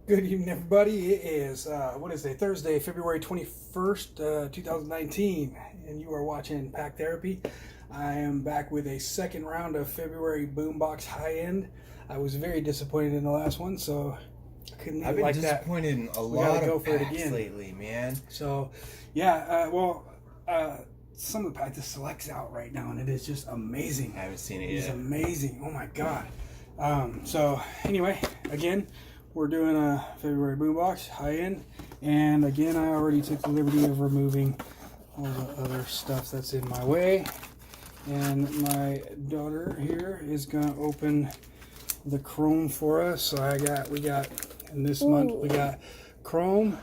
Good evening, everybody. It is, what is it, Thursday, February 21st, 2019, and you are watching Pack Therapy. I am back with a second round of February Boombox High End. I was very disappointed in the last one, so I couldn't I've been like disappointed in a lot of packs lately, man. So, some of the packs, the Select's out right now, and it is just amazing. I haven't seen it yet. It's amazing. Oh, my God. So, anyway, again, we're doing a February Boombox High End, and again, I already took the liberty of removing all the other stuff that's in my way. And my daughter here is gonna open the chrome for us. So we got in this month we got chrome,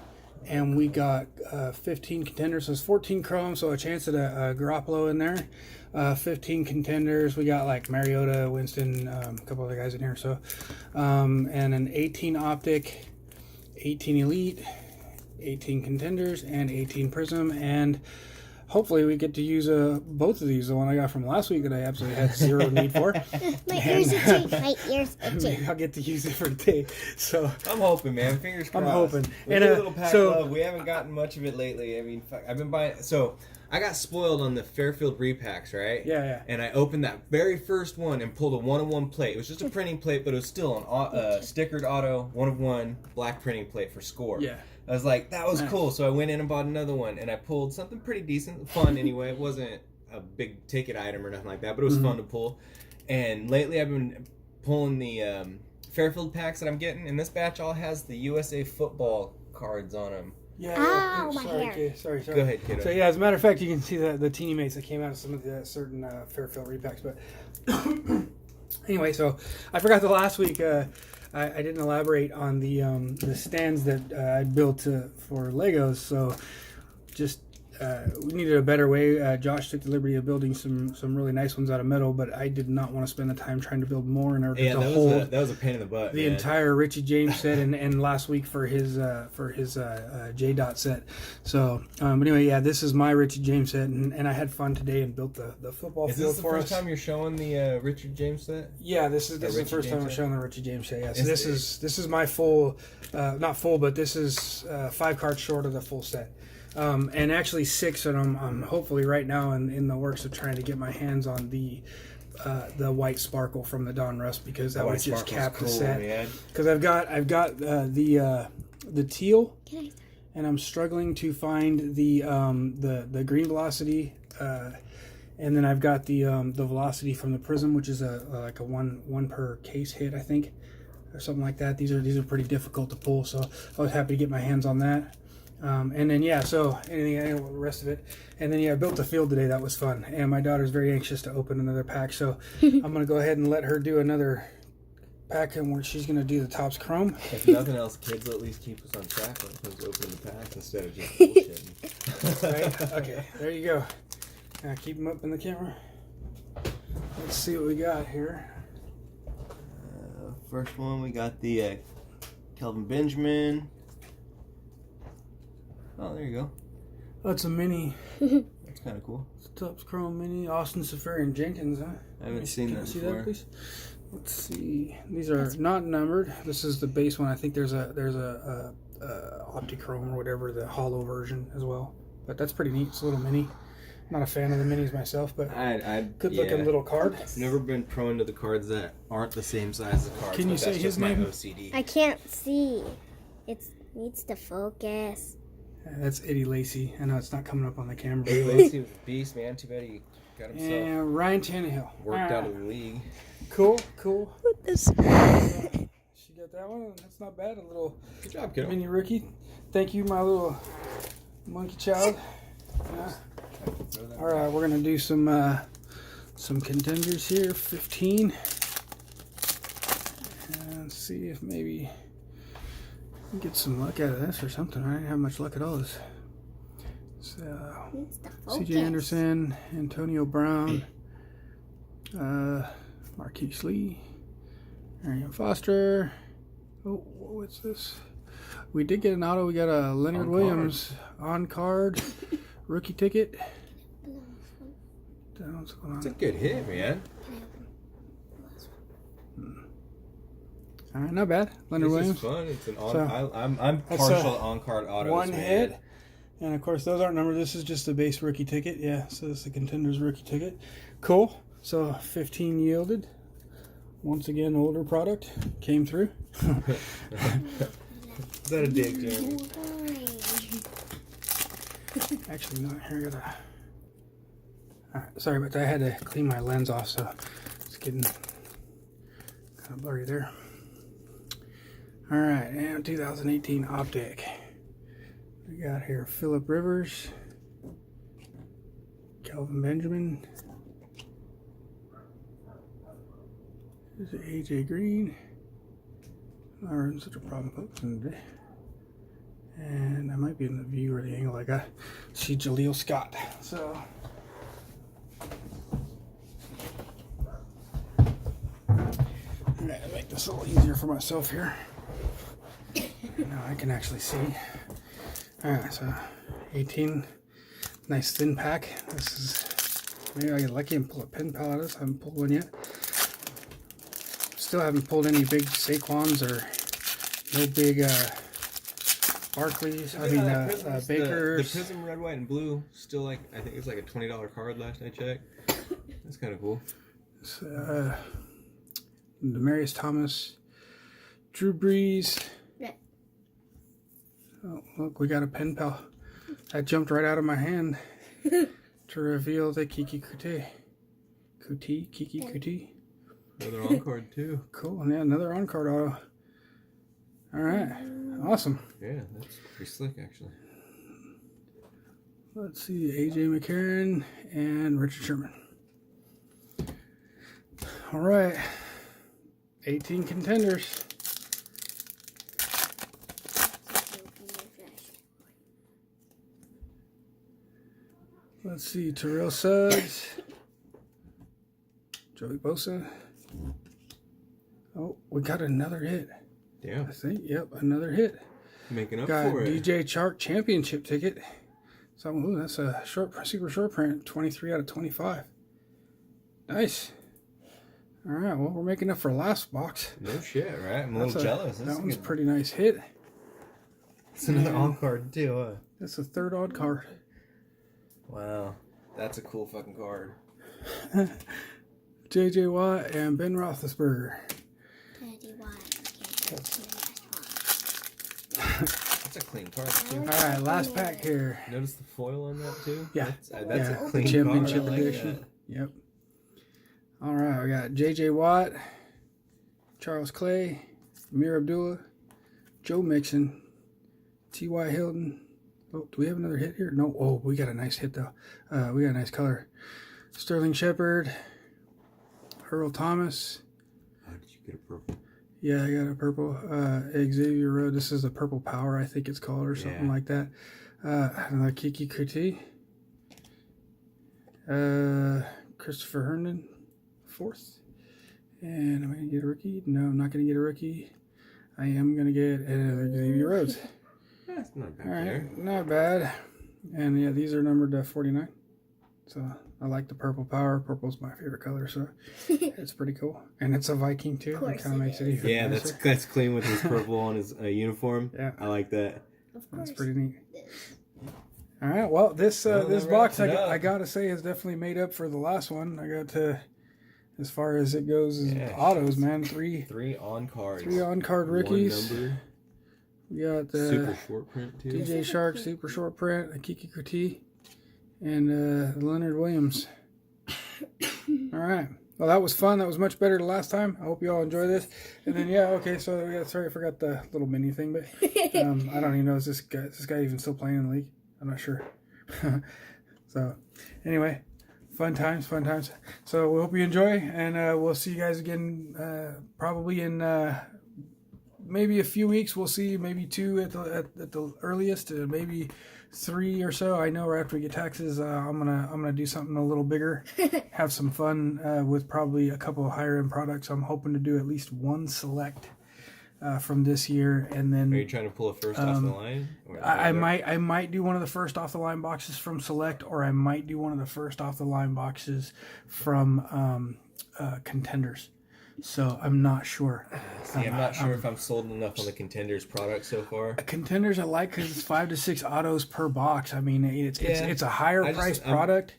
and we got 15 contenders. So it's 14 chrome, so a chance at a Garoppolo in there. 15 contenders. We got like Mariota, Winston, a couple other guys in here. So, and an 18 optic, 18 elite, 18 contenders, and 18 prism. And hopefully we get to use both of these. The one I got from last week that I absolutely had zero need for. My ears itchy. My ears itchy. Maybe I'll get to use it for a day. So I'm hoping, man. Fingers crossed. I'm hoping. We And do a little pack love. We haven't gotten much of it lately. I mean, fuck, I've been buying. So I got spoiled on the Fairfield repacks, right? Yeah. And I opened that very first one and pulled a 1-of-1 plate. It was just a printing plate, but it was still an stickered auto 1-of-1 black printing plate for score. Yeah. I was like, that was Nice. cool. So I went in and bought another one, and I pulled something pretty decent, fun anyway. It wasn't a big ticket item or nothing like that, but it was fun to pull. And lately I've been pulling the Fairfield packs that I'm getting, and this batch all has the USA football cards on them. Yeah. Ow, my Sorry, hair. kid. Sorry. Go ahead, kiddo. So yeah, as a matter of fact, you can see the teeny mates that came out of some of the certain Fairfield repacks. But anyway, so I forgot the last week. I didn't elaborate on the stands that I built for Legos. So just we needed a better way. Josh took the liberty of building some really nice ones out of metal, but I did not want to spend the time trying to build more in order to hold that was a pain in the butt. the entire Richie James set, and last week for his J Dot set. So, but anyway, yeah, this is my Richie James set, and I had fun today and built the football Is field this the for first us. time you're showing the Richard James set? Yeah, this is the Richie first time James I'm set? showing the Richie James set. Yeah, so this is my full, not full, but this is 5 cards short of the full set. And actually 6 of them. I'm hopefully right now in the works of trying to get my hands on the white sparkle from the Don Russ, because that would just cap the set. Because I've got the teal, and I'm struggling to find the green velocity, and then I've got the velocity from the prism, which is like a one per case hit, I think, or something like that. These are pretty difficult to pull, so I was happy to get my hands on that. And then so the rest of it, and then I built the field today. That was fun, and my daughter's very anxious to open another pack, so I'm gonna go ahead and let her do another pack, and where she's gonna do the Topps Chrome. If nothing else, kids will at least keep us on track when it comes to opening the packs instead of just bullshitting. Right? Okay, there you go. Now keep them up in the camera. Let's see what we got here. First one, we got the Kelvin Benjamin. Oh, there you go. That's a mini. That's kind of cool. Topps Chrome mini. Austin Safarian Jenkins, huh? I haven't seen that See before. that, please? Let's see. These are not numbered. This is the base one. I think there's a Optichrome or whatever, the hollow version as well. But that's pretty neat. It's a little mini. Not a fan of the minis myself, but good looking little card. I've never been prone to the cards that aren't the same size as the cards. Can you say his name? My OCD. I can't see. It needs to focus. That's Eddie Lacy. I know it's not coming up on the camera. Eddie Lacy was a beast, man. Too bad he got himself And Ryan Tannehill. worked out of the league. Cool. What this? She got that one. That's not bad. A little Good job, kiddo. mini rookie. Thank you, my little monkey child. Yeah. All right, we're gonna do some contenders here. 15, and see if maybe we get some luck out of this or something. I didn't have much luck at all. So, C.J. Anderson, Antonio Brown, Marquise Lee, Arian Foster. Oh, what's this? We did get an auto. We got a Leonard Williams on card. Rookie ticket. What's going on? It's a good hit, man. All right, not bad. Leonard This Williams. is fun. It's an on. So, I'm that's partial to on-card autos. One man. hit. And of course, those aren't numbered. This is just the base rookie ticket. Yeah, so this is the Contenders rookie ticket. Cool. So 15 yielded. Once again, older product came through. Is that a dig, Jeremy? Actually, no. Here I gotta. All right, sorry about that. I had to clean my lens off, so it's getting kind of blurry there. All right, and 2018 Optic. We got here Phillip Rivers, Kelvin Benjamin, there's AJ Green. I'm having such a problem focusing today. And I might be in the view or the angle I got. See Jaleel Scott. So I'm gonna make this a little easier for myself here. Now I can actually see. Alright, so 18, nice thin pack. This is, maybe I get lucky and pull a pen pal out of this. I haven't pulled one yet. Still haven't pulled any big Saquons or no big Barclays. I mean, Bakers. The Prism red, white, and blue still like, I think it's like a $20 card last I checked. That's kind of cool. Demaryius Thomas, Drew Brees. Oh, look, we got a pen pal. That jumped right out of my hand to reveal the Kiki Kuti. Kiki Kuti. Another on card too. Cool, and yeah, another on card auto. All right, awesome. Yeah, that's pretty slick actually. Let's see, AJ McCarron and Richard Sherman. All right, 18 contenders. Let's see, Terrell Suggs, Joey Bosa. Oh, we got another hit. Yeah. I think, yep, another hit. Making up Got for it. DJ Chark championship ticket. So, ooh, that's a super short print, 23 out of 25. Nice. All right, well, we're making up for last box. No shit, right? I'm a little jealous. That one's a pretty nice hit. It's another on card too, huh? That's the third odd card. Wow. That's a cool fucking card. J.J. Watt and Ben Roethlisberger. That's a clean card too. All right, last pack here. Notice the foil on that too? Yeah. That's a clean championship card. I like edition. Yep. All right, we got J.J. Watt, Charles Clay, Amir Abdullah, Joe Mixon, T.Y. Hilton. Oh, do we have another hit here? No. Oh, we got a nice hit, though. We got a nice color. Sterling Shepard, Earl Thomas. Oh, did you get a purple? Yeah, I got a purple. Xavier Road. This is the Purple Power, I think it's called, or something like that. Another Kiki Kuti. Christopher Herndon, 4th. And am I going to get a rookie? No, I'm not going to get a rookie. I am going to get another Xavier Rhodes. That's not bad. All right, there. not bad. And yeah, these are numbered to 49. So I like the Purple Power. Purple's my favorite color, so it's pretty cool. And it's a Viking too. That kind of makes it even Yeah, nicer. that's clean with his purple on his uniform. Yeah, I like that. that's pretty neat. All right, well, this box I gotta say has definitely made up for the last one. I got to, as far as it goes, is autos, man. Three on cards. 3 on card rookies. One number. We got the Super short print too. DJ Shark super short print, a Kiki Kuti, and Leonard Williams. All right. Well, that was fun. That was much better than last time. I hope you all enjoy this. And then okay. So sorry, I forgot the little mini thing, but I don't even know is this guy even still playing in the league? I'm not sure. So anyway, fun times. So we hope you enjoy, and we'll see you guys again probably in maybe a few weeks. We'll see, maybe 2 at the earliest, maybe 3 or so. I know after we get taxes, I'm gonna do something a little bigger, have some fun with probably a couple of higher end products. I'm hoping to do at least one select from this year, and then Are you trying to pull a first off the line? I might do one of the first off the line boxes from Select, or I might do one of the first off the line boxes from Contenders. So I'm not sure. See, I'm not sure if I'm sold enough on the Contenders product so far. Contenders I like because it's 5 to 6 autos per box. I mean, it's a higher priced product.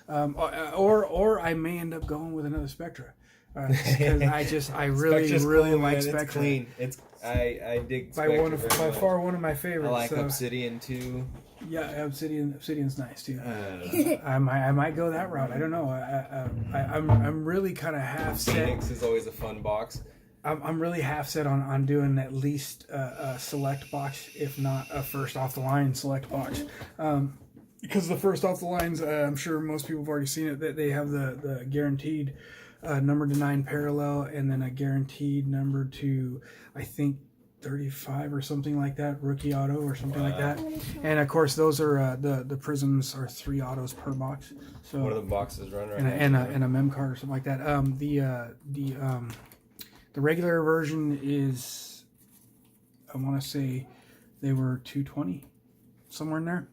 Or I may end up going with another Spectra. Because I really cool, like Spectra. It's clean. I dig by Spectra far one of my favorites. I like Obsidian too. Yeah, Obsidian's nice too. I might go that route. I don't know. I'm really kind of half set. Phoenix is always a fun box. I'm really half set on doing at least a select box, if not a first off the line select box. Because the first off the lines, I'm sure most people have already seen it, that they have the guaranteed number to 9 parallel, and then a guaranteed number to, I think, 35 or something like that, rookie auto or something like that. And of course, those are the prisms are 3 autos per box. So what are the boxes run right and now? And a mem card or something like that. The regular version is, I want to say, they were 220, somewhere in there.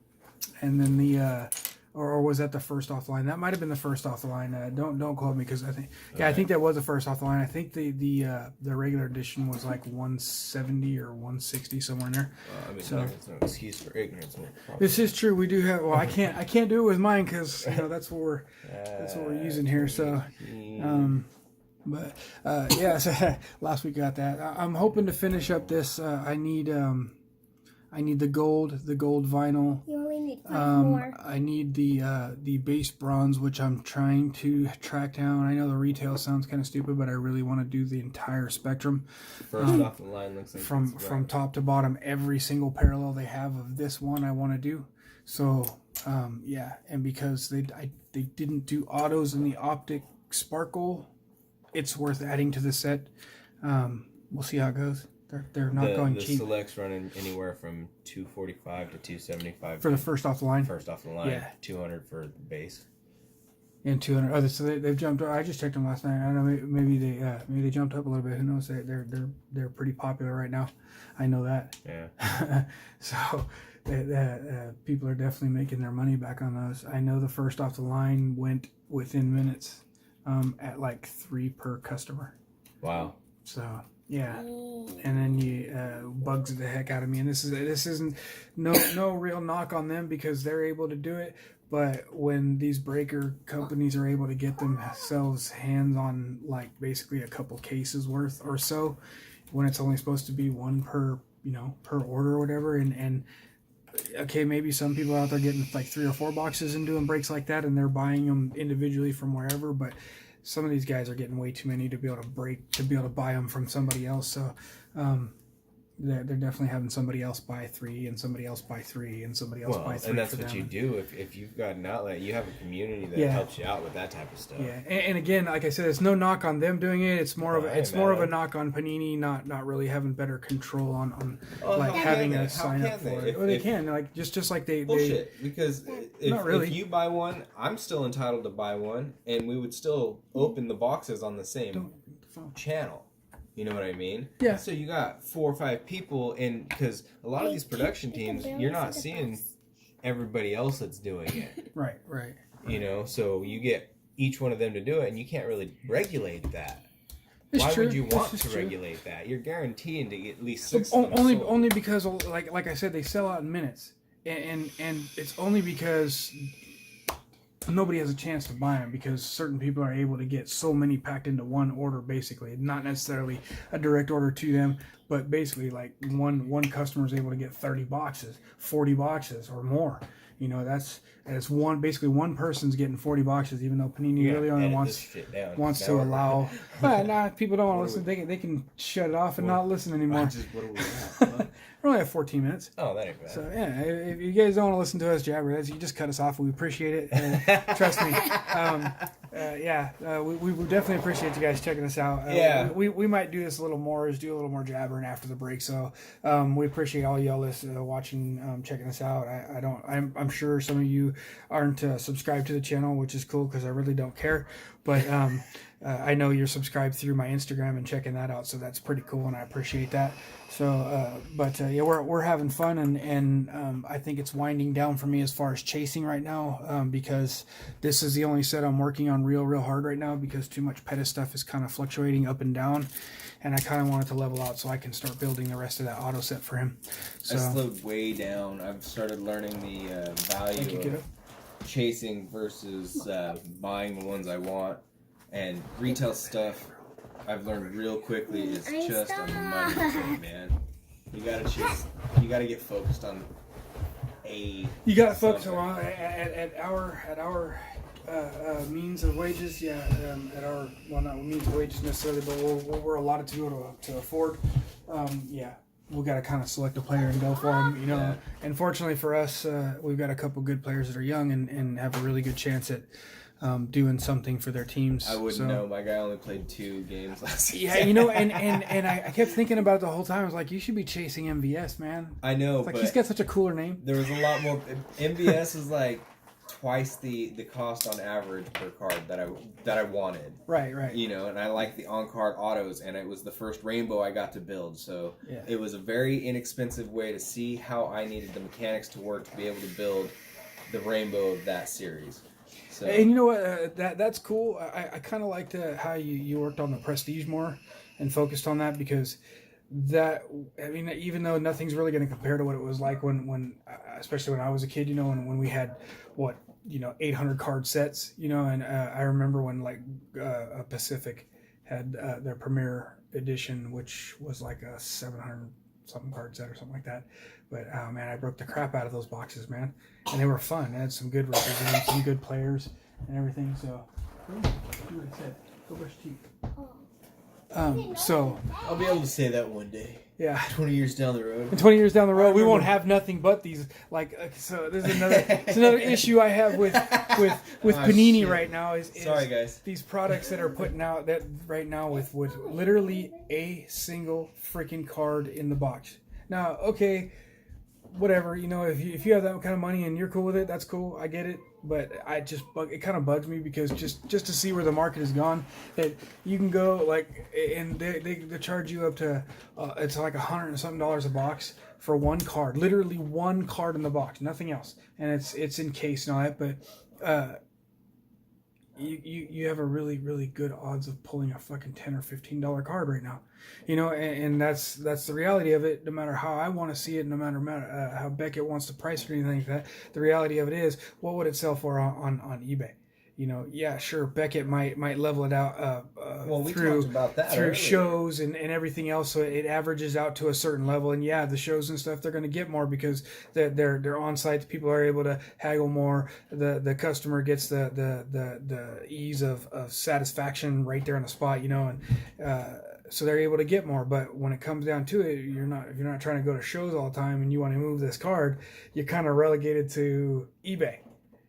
And then or was that the first off the line? That might have been the first off the line. Don't quote me, because I think I think that was the first off the line. I think the regular edition was like 170 or 160, somewhere in there. So there's no excuse for ignorance. This is true. We do have. Well, I can't do it with mine because that's what we're using here. So. But yeah, so last week got that. I'm hoping to finish up this. I need the gold vinyl. You only need 5 more. I need the base bronze, which I'm trying to track down. I know the retail sounds kind of stupid, but I really want to do the entire spectrum. First off the line looks like from top to bottom, every single parallel they have of this one I want to do. So yeah, and because they didn't do autos in the optic sparkle, it's worth adding to the set. We'll see how it goes. They're not going cheap. The selects running anywhere from $245 to $275 for the first off the line. First off the line, yeah. $200 for the base. And 200. Oh, so they've jumped. I just checked them last night. I don't know. Maybe they jumped up a little bit. Who knows? They're pretty popular right now. I know that. Yeah. So people are definitely making their money back on those. I know the first off the line went within minutes. At like 3 per customer. Wow. So yeah, and then you bugs the heck out of me. And this isn't no real knock on them, because they're able to do it. But when these breaker companies are able to get themselves hands on like basically a couple cases worth or so, when it's only supposed to be 1 per order or whatever, and okay, maybe some people out there getting like 3 or 4 boxes and doing breaks like that, and they're buying them individually from wherever. But some of these guys are getting way too many to be able to buy them from somebody else. So they're definitely having somebody else buy 3, and somebody else buy 3, and somebody else buy 3. And that's what you do if you've got an outlet. You have a community that helps you out with that type of stuff. Yeah, and again, like I said, it's no knock on them doing it. It's more of a knock on Panini not really having better control on having a sign up for it. Well, they can just like they bullshit, because really. if you buy one, I'm still entitled to buy one, and we would still open the boxes on the same channel. You know what I mean? Yeah. So you got 4 or 5 people, and because a lot of these production teams, you're not seeing everybody else that's doing it. Right. So you get each one of them to do it, and you can't really regulate that. It's Why true. would you want This to is true. regulate that? You're guaranteeing to get at least 6 only because like I said, they sell out in minutes, and it's only because nobody has a chance to buy them, because certain people are able to get so many packed into one order, basically. Not necessarily a direct order to them, but basically like one customer is able to get 30 boxes, 40 boxes or more. That's basically one person's getting 40 boxes, even though Panini really only wants to allow. But people don't want to listen. They can shut it off and not listen anymore. What do we have? We're only at 14 minutes. Oh, that ain't bad. So yeah, if you guys don't want to listen to us jabber, you just cut us off. We appreciate it. Trust me. We definitely appreciate you guys checking us out. We might do this a little more, do a little more jabbering after the break. So we appreciate all y'all listening, watching, checking us out. I'm sure some of you aren't subscribed to the channel, which is cool because I really don't care. But I know you're subscribed through my Instagram and checking that out, so that's pretty cool, and I appreciate that. So, yeah, we're having fun, and I think it's winding down for me as far as chasing right now, because this is the only set I'm working on real hard right now, because too much Pettis stuff is kind of fluctuating up and down, and I kind of want it to level out so I can start building the rest of that auto set for him. So, I slowed way down. I've started learning the value of chasing versus buying the ones I want. And retail stuff, I've learned real quickly, is just a money thing, man. You gotta chase. You gotta get focused on a. You gotta focus on at our means of wages. Yeah, at our not means of wages necessarily, but what we're allotted to be able to afford. Yeah. We got to kind of select a player and go for them, you know. Yeah. And fortunately for us, we've got a couple good players that are young and have a really good chance at doing something for their teams. I wouldn't know. My guy only played 2 games last season. Yeah, you know, and I kept thinking about it the whole time. I was like, you should be chasing MVS, man. I know, It's like, but he's got such a cooler name. there was a lot more. MVS is like twice the cost on average per card that I wanted. Right. You know, and I like the on-card autos, and it was the first rainbow I got to build, so Yeah. it was a very inexpensive way to see how I needed the mechanics to work to be able to build the rainbow of that series. So, And you know what? That's cool. I kind of liked how you worked on the prestige more and focused on that, because that, I mean, even though nothing's really going to compare to what it was like when especially when I was a kid, you know, when we had 800 card sets, you know, and I remember when like Pacific had their premier edition, which was like a 700 something card set or something like that. But oh man, I broke the crap out of those boxes, man, and they were fun. They had some good records in them, some good players and everything. So, do what I said. Go brush teeth. So I'll be able to say that one day. yeah. 20 years down the road. In 20 years down the road, we won't have nothing but these. Like, so this is another issue I have with Panini shit. right now. Is Sorry, guys. These products that are putting out that right now with literally a single freaking card in the box. Now, okay, whatever, you know, if you have that kind of money and you're cool with it, that's cool. I get it. But it kind of bugs me, because just to see where the market has gone, that you can go like, and they charge you up to it's like $100 and something a box for one card, literally one card in the box, nothing else, and it's encased and all that. But you have a really good odds of pulling a fucking $10 or $15 card right now, you know, and that's the reality of it. No matter how I want to see it, no matter how Beckett wants to price it or anything like that, the reality of it is, what would it sell for on eBay? You know, yeah, sure, Beckett might level it out We through talked about that through earlier. shows and everything else, so it averages out to a certain level. And yeah, the shows and stuff, they're going to get more because they're on site. The people are able to haggle more. The customer gets the ease of satisfaction right there on the spot, you know, and so they're able to get more. But when it comes down to it, if you're not trying to go to shows all the time and you want to move this card, you're kind of relegated to eBay.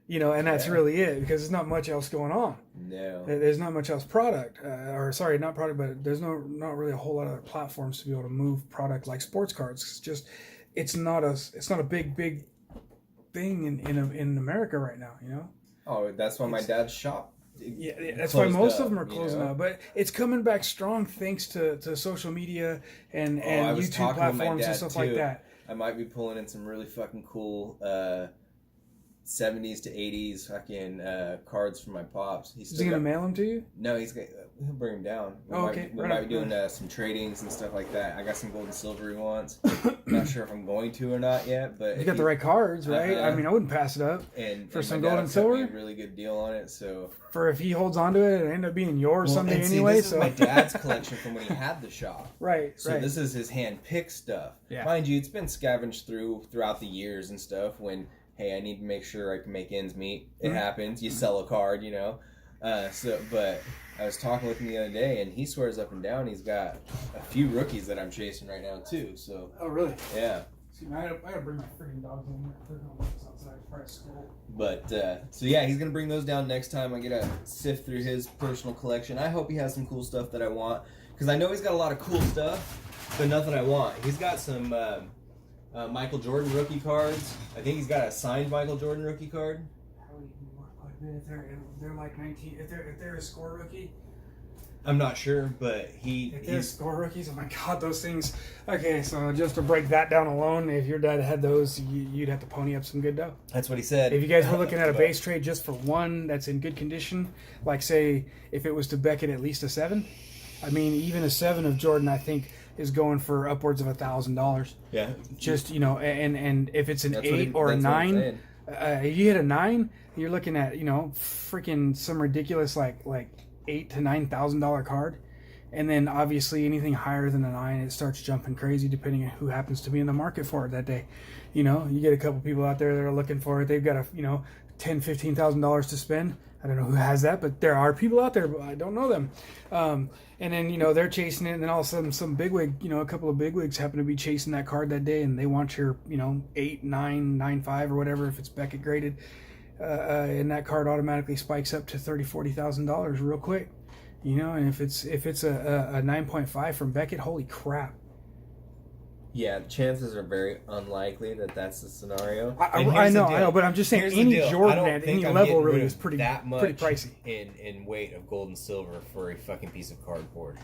You know, and that's really it, because there's not much else going on. No. There's not much else not product, but there's not really a whole lot of other platforms to be able to move product like sports cards. It's not a big thing in America right now, you know? Oh, that's why my dad's shop. Yeah, that's why most of them are you closing know? out. But it's coming back strong thanks to social media and I was YouTube talking to my platforms and dad, stuff too. like that. I might be pulling in some really fucking cool 70s to 80s fucking cards from my pops. Is he gonna mail them to you? No, he'll bring them down. We Okay. might be doing some tradings and stuff like that. I got some gold and silvery ones. Not sure if I'm going to or not yet, but You got the right cards, right? I mean, I wouldn't pass it up. And for some my dad gold and cut me silver? a really good deal on it. So For if he holds on to it, it end up being yours someday and see, anyway. this So is my dad's collection from when he had the shop. right. So this is his hand-picked stuff. Yeah. Mind you, it's been scavenged throughout the years and stuff. When, hey, I need to make sure I can make ends meet. It happens. You sell a card, you know. But I was talking with him the other day, and he swears up and down he's got a few rookies that I'm chasing right now too. So Oh, really? yeah. See, I gotta bring my freaking dogs in here. They're going outside. It's probably school. But so yeah, he's gonna bring those down next time. I get to sift through his personal collection. I hope he has some cool stuff that I want, because I know he's got a lot of cool stuff, but nothing I want. He's got some Michael Jordan rookie cards. I think he's got a signed Michael Jordan rookie card. Probably more quite a bit. If they're like 19, if they're a score rookie, I'm not sure, but If they're score rookies, oh my god, those things. Okay, so just to break that down alone, if your dad had those, you'd have to pony up some good dough. That's what he said. If you guys were looking at a base trade just for one that's in good condition, like say if it was to Beckett at least a 7, I mean even a 7 of Jordan I think is going for upwards of $1,000. Yeah. Just and if it's an 8 or a 9, if you hit a 9, you're looking at freaking some ridiculous like $8,000 to $9,000 card. And then obviously anything higher than a 9, it starts jumping crazy depending on who happens to be in the market for it that day. You get a couple people out there that are looking for it. They've got $10,000-$15,000 to spend. I don't know who has that, but there are people out there, but I don't know them. And then they're chasing it, and then all of a sudden some bigwig, a couple of bigwigs happen to be chasing that card that day, and they want your 8, 9, 9.5 or whatever if it's Beckett graded, and that card automatically spikes up to $30,000-$40,000 real quick. And if it's a 9.5 from Beckett, holy crap. Yeah, chances are very unlikely that that's the scenario. I know, but I'm just saying any Jordan at any level really is pretty pricey. In weight of gold and silver for a fucking piece of cardboard.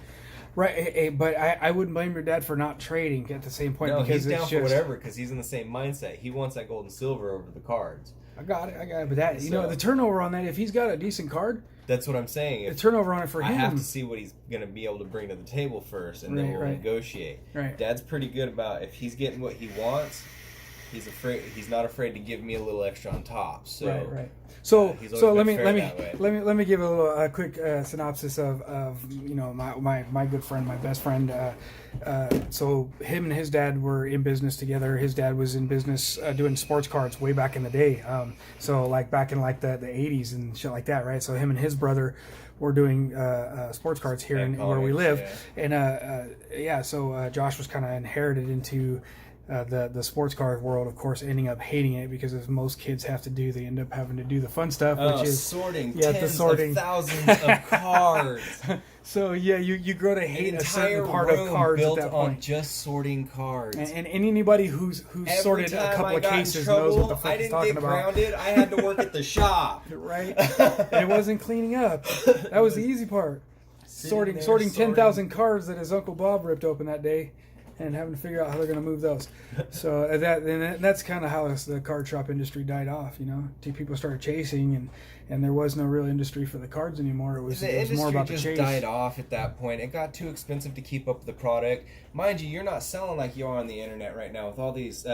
Right, but I wouldn't blame your dad for not trading at the same point. No, because he's down for whatever because he's in the same mindset. He wants that gold and silver over the cards. I got it. But that the turnover on that, if he's got a decent card, that's what I'm saying. The turnover on it for him. I have to see what he's going to be able to bring to the table first, and then we'll negotiate. Right. Dad's pretty good about if he's getting what he wants. He's not afraid to give me a little extra on top. So right. So let me give a quick synopsis of my good friend, my best friend. So him and his dad were in business together. His dad was in business doing sports cards way back in the day. So like back in like the 80s and shit like that, right? So him and his brother were doing sports cards here in where we live, and so Josh was kind of inherited into the sports card world, of course, ending up hating it because as most kids have to do, they end up having to do the fun stuff, which is sorting tens of thousands of cards. So you grow to hate a certain part of cards built at that point. On just sorting cards. And anybody who's sorted a couple of cases knows what the fuck he's talking about. I didn't get grounded. I had to work at the shop. Right? And it wasn't cleaning up. That was the easy part. Sorting 10,000 cards that his Uncle Bob ripped open that day. And having to figure out how they're going to move those. So that's kind of how the card shop industry died off, People started chasing, and there was no real industry for the cards anymore. It was more about the chase. The industry just died off at that point. It got too expensive to keep up with the product. Mind you, you're not selling like you are on the internet right now with all these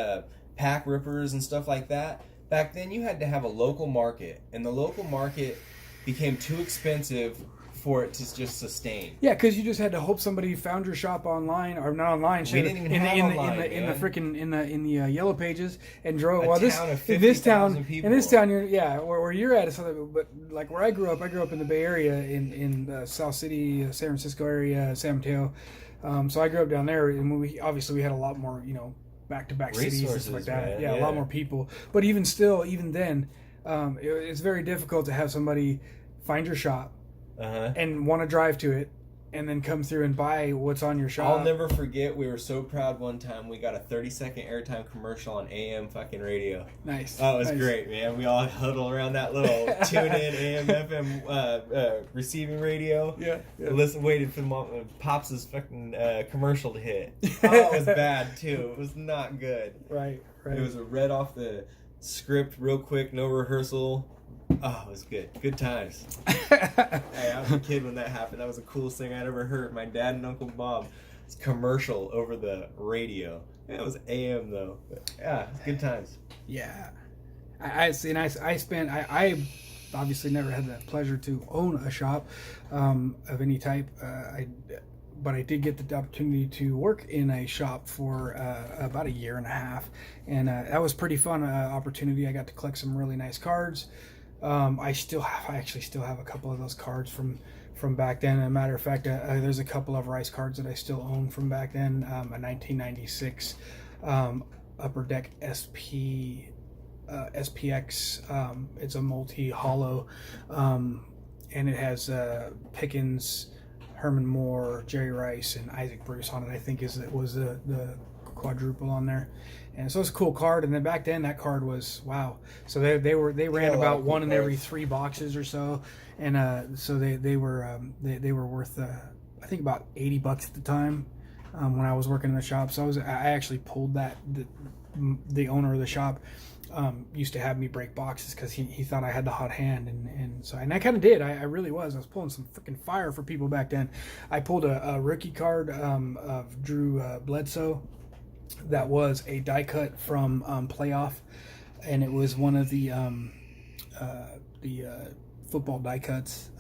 pack rippers and stuff like that. Back then, you had to have a local market, and the local market became too expensive for it to just sustain. Yeah, because you just had to hope somebody found your shop online, or not online. We didn't even have online, in the yellow pages and drove. In this town, where you're at is something. But like where I grew up in the Bay Area in the South City, San Francisco area, San Mateo. So I grew up down there, and we had a lot more, back-to-back cities and stuff like that. Yeah, a lot more people. But even then, it's very difficult to have somebody find your shop. And want to drive to it and then come through and buy what's on your shop. I'll never forget, we were so proud one time we got a 30-second airtime commercial on AM fucking radio. Nice. Oh, it was great, man. We all huddle around that little tune-in AM FM receiving radio. Yeah. Waited for Pops' fucking commercial to hit. Oh, it was bad, too. It was not good. Right. It was a read off the script real quick, no rehearsal. Oh, it was good. Good times. Hey, I was a kid when that happened. That was the coolest thing I'd ever heard. My dad and Uncle Bob. It's commercial over the radio. Yeah, it was AM though. But yeah, good times. Yeah. I obviously never had the pleasure to own a shop of any type. But I did get the opportunity to work in a shop for about a year and a half, and that was pretty fun opportunity. I got to collect some really nice cards. I actually still have a couple of those cards from back then. As a matter of fact, there's a couple of Rice cards that I still own from back then. A 1996 Upper Deck SPX. It's a multi-hollow, and it has Pickens, Herman Moore, Jerry Rice, and Isaac Bruce on it. I think was the quadruple on there. And so it's a cool card. And then back then that card was wow. So they ran about one in every 3 boxes or so, and so they were worth I think about $80 at the time when I was working in the shop. So I actually pulled that. The owner of the shop used to have me break boxes because he thought I had the hot hand, and I kind of did. I really was. I was pulling some freaking fire for people back then. I pulled a rookie card of Drew Bledsoe that was a die cut from Playoff, and it was one of the football die cuts.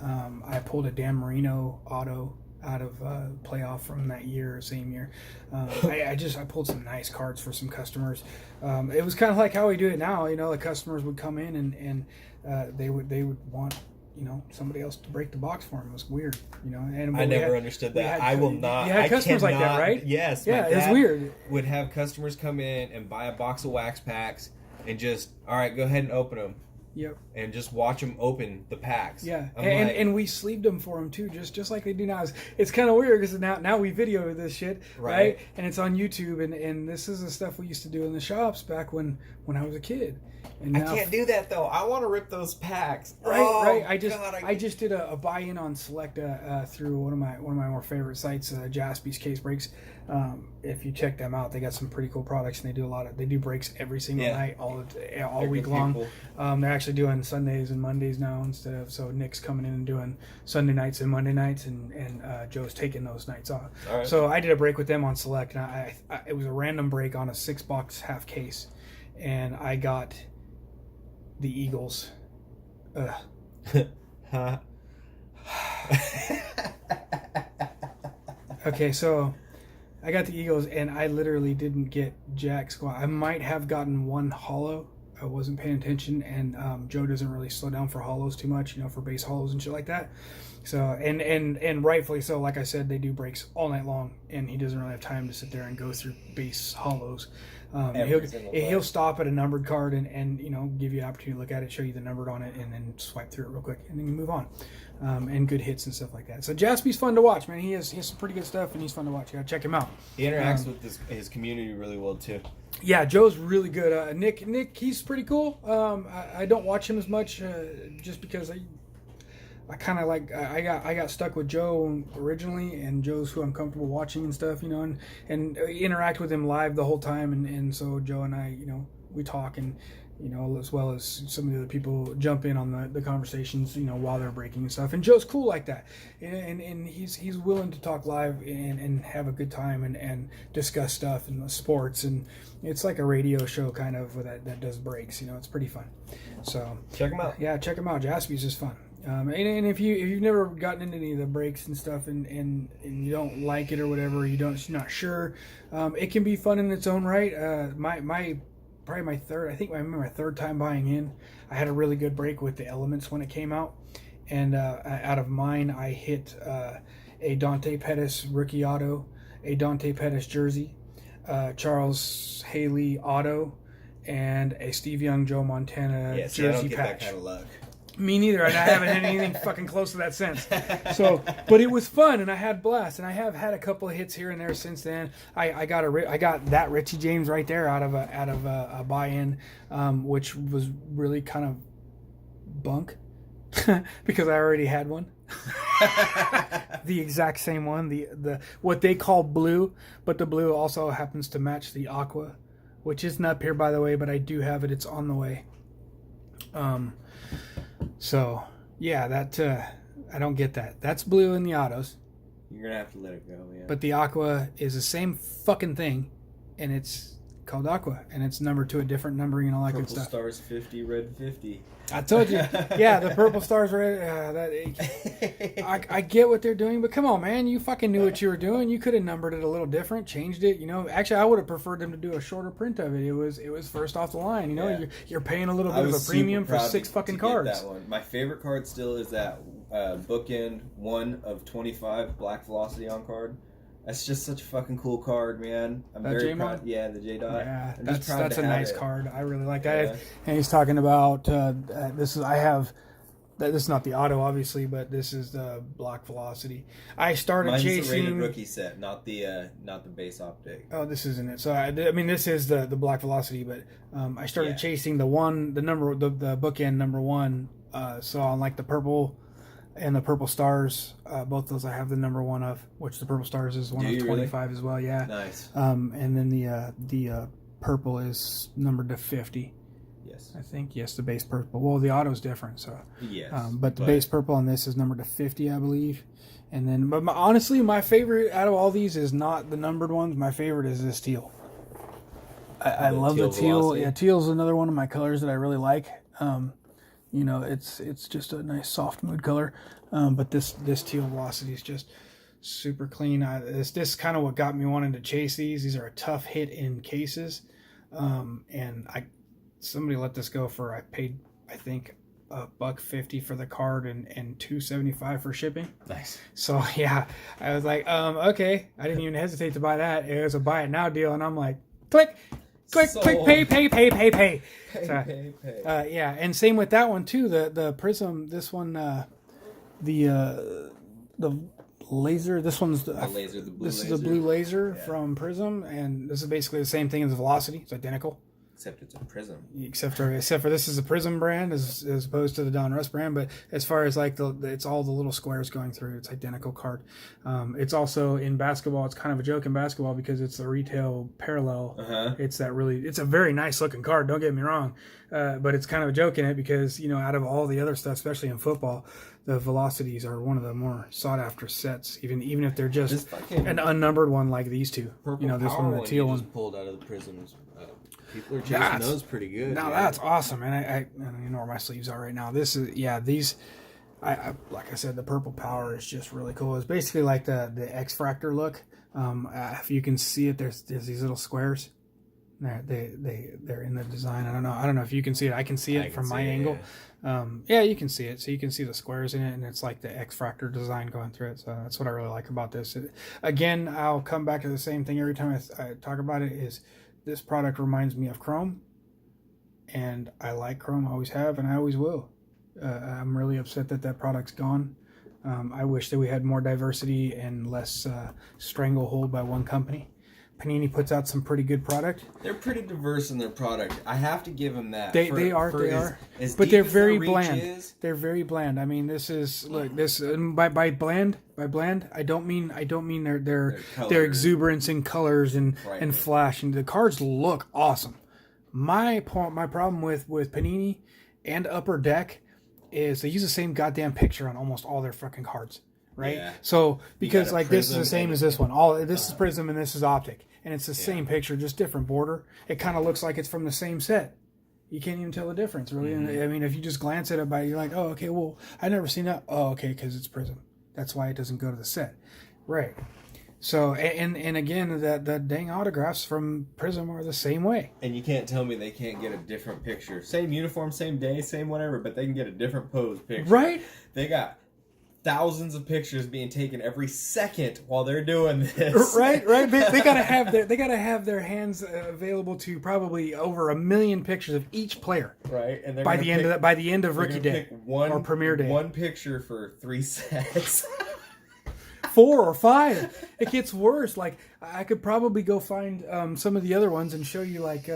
I pulled a Dan Marino auto out of Playoff from that year, same year. I pulled some nice cards for some customers. It was kind of like how we do it now. The customers would come in and they would want somebody else to break the box for them. It was weird, And I never understood that. I will not. You had customers like that, right? Yes. Yeah, it was weird. Would have customers come in and buy a box of wax packs and just, all right, go ahead and open them. Yep. And just watch them open the packs. Yeah, and we sleeved them for them too, just like they do now. It's kind of weird because now we video this shit, right? And it's on YouTube, and this is the stuff we used to do in the shops back when I was a kid. And I now, can't do that though. I want to rip those packs. Right. I just did a buy-in on Select through one of my more favorite sites, Jaspy's Case Breaks. If you check them out, they got some pretty cool products, and they do breaks every single night, all week long. They're actually doing Sundays and Mondays now instead of, so Nick's coming in and doing Sunday nights and Monday nights, and Joe's taking those nights off. Right. So I did a break with them on Select, and I it was a random break on a 6-box half case, and I got the Eagles. Okay, so I got the Eagles, and I literally didn't get jack squat. I might have gotten one hollow. I wasn't paying attention, and Joe doesn't really slow down for hollows too much, for base hollows and shit like that. So, and rightfully so. Like I said, they do breaks all night long, and he doesn't really have time to sit there and go through base hollows. He'll stop at a numbered card and give you an opportunity to look at it, show you the numbered on it, and then swipe through it real quick, and then you move on. And good hits and stuff like that. So Jaspy's fun to watch, man. He has some pretty good stuff, and he's fun to watch. You gotta check him out. He interacts with his community really well too. Yeah, Joe's really good. Nick, he's pretty cool. I don't watch him as much just because I kind of I got stuck with Joe originally, and Joe's who I'm comfortable watching and stuff, and interact with him live the whole time, and so Joe and I, we talk, and as well as some of the other people jump in on the conversations, while they're breaking and stuff. And Joe's cool like that, and he's willing to talk live and have a good time and discuss stuff and sports, and it's like a radio show kind of that does breaks. It's pretty fun. So check him out. Yeah, check him out. Jaspy's is fun. And if you've never gotten into any of the breaks and stuff, and you don't like it or whatever, you're not sure, it can be fun in its own right. Probably my third time buying in. I had a really good break with the Elements when it came out, and out of mine I hit a Dante Pettis rookie auto, a Dante Pettis jersey, Charles Haley auto, and a Steve Young Joe Montana jersey I don't get patch. that kind of luck. Me neither, and I haven't had anything fucking close to that since. So, but it was fun, and I had blast, and I have had a couple of hits here and there since then. I got that Richie James right there out of a buy-in, which was really kind of bunk because I already had one, the exact same one, the what they call blue, but the blue also happens to match the aqua, which isn't up here by the way, but I do have it. It's on the way. So yeah, that I don't get that. That's blue in the autos. You're gonna have to let it go, yeah. But the aqua is the same fucking thing, and it's called aqua, and it's numbered to a different numbering and all that good stuff. Purple stars 50, red 50. I told you, yeah, the purple stars red. I get what they're doing, but come on, man, you fucking knew what you were doing. You could have numbered it a little different, changed it. Actually, I would have preferred them to do a shorter print of it. It was first off the line. You're paying a little bit of a premium for 6 fucking cards. That one. My favorite card still is that bookend 1 of 25 Black Velocity on card. That's just such a fucking cool card, man. I'm very proud. Yeah, the J-Dot. Yeah, that's a nice card. I really like that. Yeah. And he's talking about I have this is not the auto, obviously, but this is the block velocity. I started Mine's chasing. the rated rookie set, not the base optic. Oh, this isn't it. So I mean, this is the block velocity, but I started chasing the bookend number 1. So on like the purple and the purple stars, both those I have the number 1 of, which the purple stars is one of 25 as well. Yeah. Nice. And then the purple is numbered to 50. Yes. I think, yes, the base purple. Well, the auto's different, so. Yes. But the base purple on this is numbered to 50, I believe. And then, but honestly, my favorite out of all these is not the numbered ones. My favorite is this teal. I love the teal. Velocity. Yeah, teal is another one of my colors that I really like. You know, it's just a nice soft mood color. But this teal velocity is just super clean. This is kind of what got me wanting to chase these. These are a tough hit in cases. And somebody let this go for, I paid, I think, $150 for the card and $275 for shipping. Nice. So yeah, I was like, okay. I didn't even hesitate to buy that. It was a buy it now deal, and I'm like, click, Sold. pay. Pay. Yeah, and same with that one too. The Prism, this one, the laser. This one's the laser. The blue this laser. is the blue laser from Prism, and this is basically the same thing as the Velocity. It's identical. Except it's a prism. Except for this is a Prism brand as opposed to the Don Russ brand. But as far as like it's all the little squares going through. It's identical card. It's also in basketball. It's kind of a joke in basketball because it's the retail parallel. It's a very nice looking card. Don't get me wrong, but it's kind of a joke in it because out of all the other stuff, especially in football, the velocities are one of the more sought after sets. Even if they're just an unnumbered one like these two. Purple this power one, the teal one, just pulled out of the prisms. People are chasing those pretty good. Now that's awesome, and I you know where my sleeves are right now. This is these. I like I said, the purple power is just really cool. It's basically like the X Fractor look. If you can see it, there's these little squares. They're in the design. I don't know if you can see it. I can see it from my angle. Yeah, you can see it. So you can see the squares in it, and it's like the X Fractor design going through it. So that's what I really like about this. Again, I'll come back to the same thing every time I talk about it. Is this product reminds me of Chrome, and I like Chrome. I always have, and I always will. I'm really upset that product's gone. I wish that we had more diversity and less stranglehold by one company. Panini puts out some pretty good product. They're pretty diverse in their product. I have to give them that. They are. But they're very bland. They're very bland. I mean, this is by bland. I don't mean their exuberance in colors and flash. And the cards look awesome. My problem with Panini and Upper Deck is they use the same goddamn picture on almost all their fucking cards. Right, so because like this is the same as this one. This is Prism and this is Optic, and it's the same picture, just different border. It kind of looks like it's from the same set. You can't even tell the difference, really. Mm-hmm. I mean, if you just glance at it, you're like, oh, okay, well, I've never seen that. Oh, okay, because it's Prism. That's why it doesn't go to the set, right? So and again, the dang autographs from Prism are the same way. And you can't tell me they can't get a different picture, same uniform, same day, same whatever, but they can get a different pose picture, right? They got thousands of pictures being taken every second while they're doing this. Right. They gotta have their hands available to probably over 1 million pictures of each player. Right, and by the end of rookie day or premiere day, one picture for 3 sets. 4 or 5. It gets worse. Like I could probably go find some of the other ones and show you like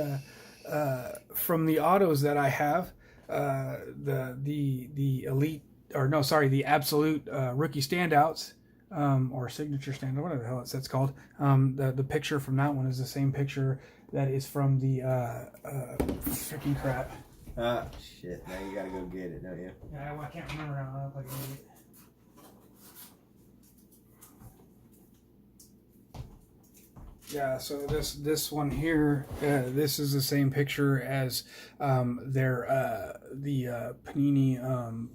from the autos that I have the elite. Or no, sorry, the absolute rookie standouts or signature standout, whatever the hell that's called. The picture from that one is the same picture that is from the freaking crap. Shit! Now you gotta go get it, don't you? Yeah, I can't remember how I look like an idiot. Yeah, so this one here, this is the same picture as the Panini.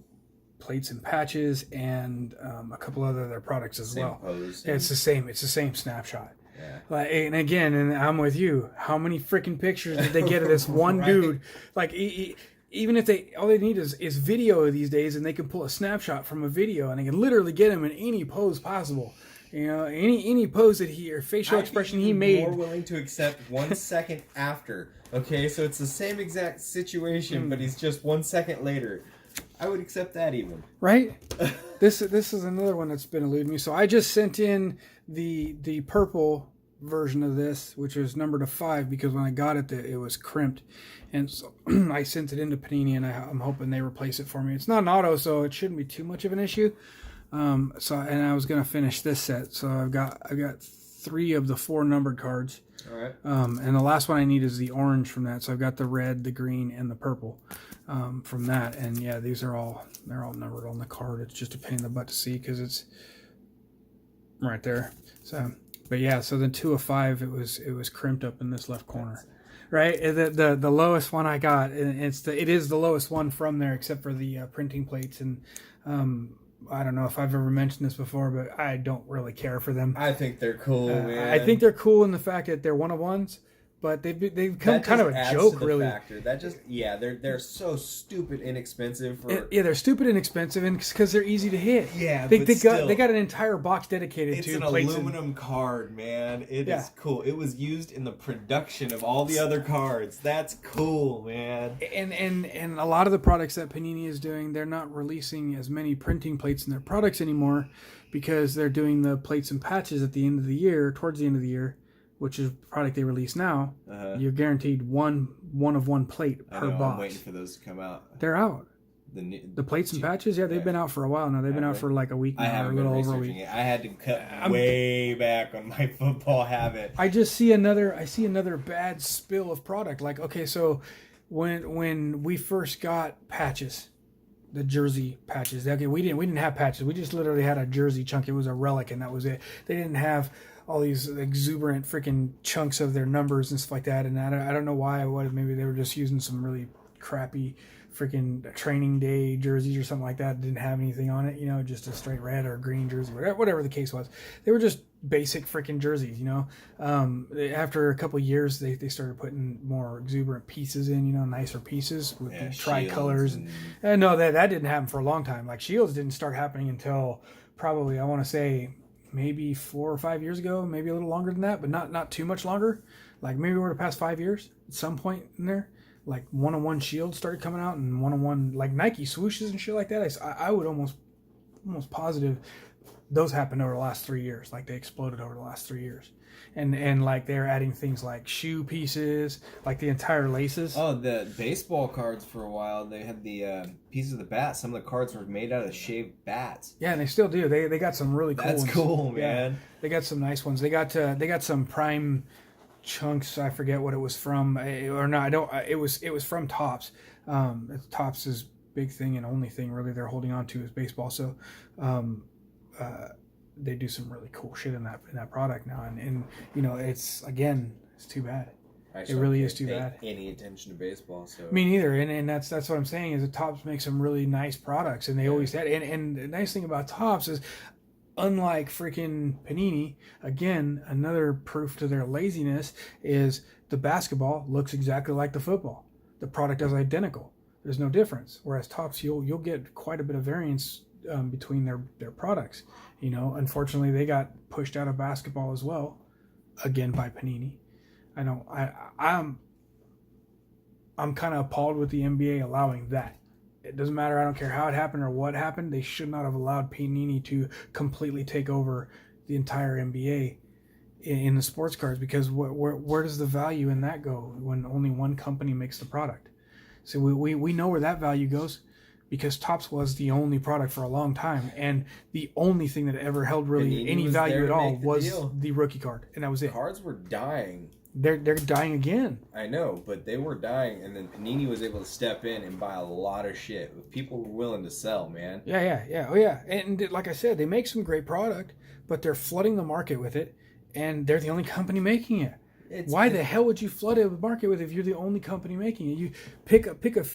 Plates and patches and a couple other their products as well. It's the same snapshot. Yeah. And again, and I'm with you. How many freaking pictures did they get of this one dude? Like even if all they need is video these days, and they can pull a snapshot from a video, and they can literally get him in any pose possible. Any pose that he or facial expression he made. More willing to accept 1 second after. Okay, so it's the same exact situation, but he's just 1 second later. I would accept that even. Right? This is another one that's been eluding me. So I just sent in the purple version of this, which was numbered to 5, because when I got it, it was crimped, and so I sent it into Panini, and I'm hoping they replace it for me. It's not an auto, so it shouldn't be too much of an issue. So I was gonna finish this set, so I've got 3 of the 4 numbered cards. All right. And the last one I need is the orange from that. So I've got the red, the green, and the purple from that. And yeah, they're all numbered on the card. It's just a pain in the butt to see because it's right there. So, but yeah, so then 2 of 5, it was crimped up in this left corner, right? The lowest one I got, and it is the lowest one from there, except for the printing plates. And I don't know if I've ever mentioned this before, but I don't really care for them. I think they're cool, man. I think they're cool in the fact that they're one-of-ones, but they've become kind of a joke, really. Factor. That just they're so stupid inexpensive for. They're stupid inexpensive, and because they're easy to hit. Yeah, they got an entire box dedicated to an plates. aluminum card, man. It is cool. It was used in the production of all the other cards. That's cool, man. And a lot of the products that Panini is doing, they're not releasing as many printing plates in their products anymore, because they're doing the plates and patches at the end of the year, towards the end of the year, which is the product they release now. You're guaranteed one of one plate per box. I'm waiting for those to come out. They're out. The plates and patches, they've been out for a while now. They've been out for like a week now, or a little over a week. I had to cut way back on my football habit. I see another bad spill of product. Like, okay, so when we first got patches, the jersey patches. Okay, we didn't have patches. We just literally had a jersey chunk. It was a relic, and that was it. They didn't have all these exuberant freaking chunks of their numbers and stuff like that. And I don't know why. Maybe they were just using some really crappy freaking training day jerseys or something like that. Didn't have anything on it, just a straight red or green jersey, whatever the case was. They were just basic freaking jerseys, After a couple of years, they started putting more exuberant pieces in, nicer pieces with the tricolors. And no, that didn't happen for a long time. Like, shields didn't start happening until probably, I want to say, maybe 4 or 5 years ago, maybe a little longer than that, but not too much longer. Like, maybe over the past 5 years, at some point in there, like one-on-one shields started coming out, and one-on-one like Nike swooshes and shit like that. I would almost positive those happened over the last 3 years. Like, they exploded over the last 3 years. And like, they're adding things like shoe pieces, like the entire laces. Oh, the baseball cards for a while, they had the pieces of the bat. Some of the cards were made out of shaved bats. Yeah, and they still do. They got some really cool ones. That's cool, man. Yeah, they got some nice ones. They got some prime chunks. I forget what it was from, or no, I don't. It was from Topps. Topps' big thing and only thing really they're holding on to is baseball. So. They do some really cool shit in that product now, and it's too bad. It really is too bad. Any attention to baseball, so me neither. And that's what I'm saying is that Topps makes some really nice products, and they always had. And the nice thing about Topps is, unlike freaking Panini, again, another proof to their laziness is the basketball looks exactly like the football. The product is identical. There's no difference. Whereas Topps, you'll get quite a bit of variance between their products. Unfortunately, they got pushed out of basketball as well, again by Panini. I'm kind of appalled with the NBA allowing that. It doesn't matter. I don't care how it happened or what happened. They should not have allowed Panini to completely take over the entire NBA in the sports cards, because where does the value in that go when only one company makes the product? So we know where that value goes, because Topps was the only product for a long time, and the only thing that ever held really any value at all was the rookie card, and that was it. Cards were dying. They're dying again. I know, but they were dying, and then Panini was able to step in and buy a lot of shit. People were willing to sell, man. Yeah. Oh yeah, and like I said, they make some great product, but they're flooding the market with it, and they're the only company making it. Why the hell would you flood the market with it if you're the only company making it? You pick a